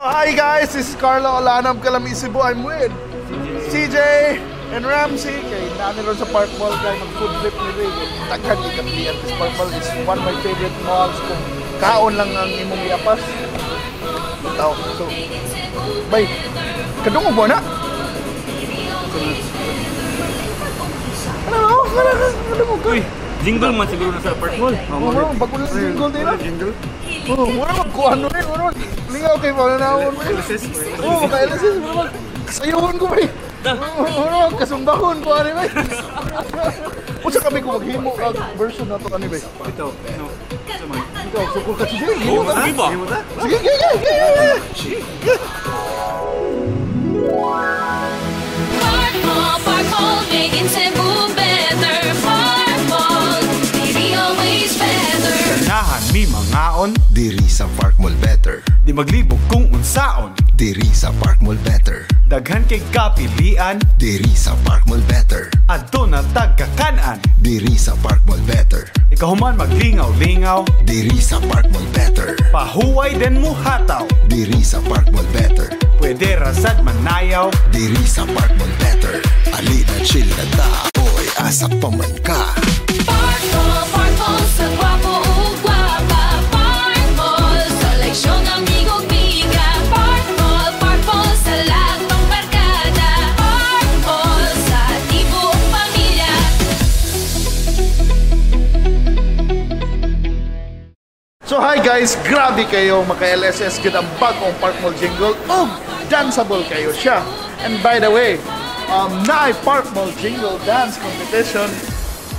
Hi guys, this is Carlo Olanam, Kalami, Cebu. I'm with CJ and Ramsey. Kay namin ron sa Parkmall kay mag-food trip ni Ray. Taghan ikatlian. This Parkmall is one of my favorite malls. Kung kaon lang ang imong iapas. Tao. So, bay, kadungog mo na? Ano? Kadungog ka? Uy, Jingle man siguro na sa Parkmall. Oo, bago na Jingle din na. Oo, wala magkuhan nun eh. Lingaw kayo pa na naon mo eh. Oo, ka-LSS. Kasayuhon ko ba eh. Wala kasumbahon ko ano ba eh. Pusa kami kung maghimo ang version na ito ano ba eh. Ito, ano? Ito, sukul ka sige. Oo, sige ba? Sige, sige. Parkmall, making Cebu better. Parkmall, Diri always better. Ganahan mi mangaon diri sa Parkmall better. Di maglibog kung unsaon Diri sa Parkmall better. daghan kay kapilian Diri sa Parkmall better. adto na tagkakanan. Diri sa Parkmall better. Ikaw man maglingaw-lingaw, Diri sa Parkmall better. pahuway den mo hataw. Diri sa Parkmall better. Pwede rasad manayaw, Diri sa Parkmall better. Ali na chill na ta, oy asa pa man ka. Parkmall, sa guwapo o guwapa. Parkmall, sa leksyon amigo miga. Parkmall, sa lahat ng barkada. Parkmall, sa tibuong pamilya. So hi guys, grabe kayo maka-LSS gid ang bagong Parkmall Jingle. Oh, danceable kayo siya. And by the way, naay Parkmall Jingle Dance Competition.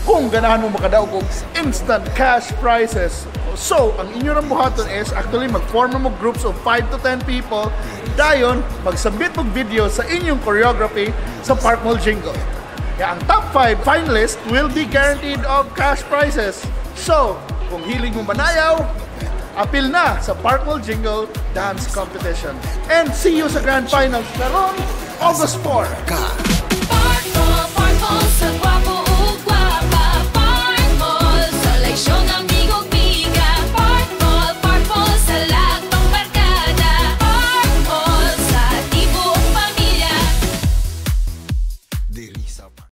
Kung ganahan mo makadaog og instant cash prizes. So, ang inyo nang buhaton is actually mag-form mo groups of 5 to 10 people. Dayon, mag-submit mo video sa inyong choreography sa Parkmall Jingle. Kaya ang top 5 finalists will be guaranteed of cash prizes. So, kung hiling mo manayaw, appeal na sa Parkmall Jingle Dance Competition. And see you sa Grand Finals karon August 4. Ka.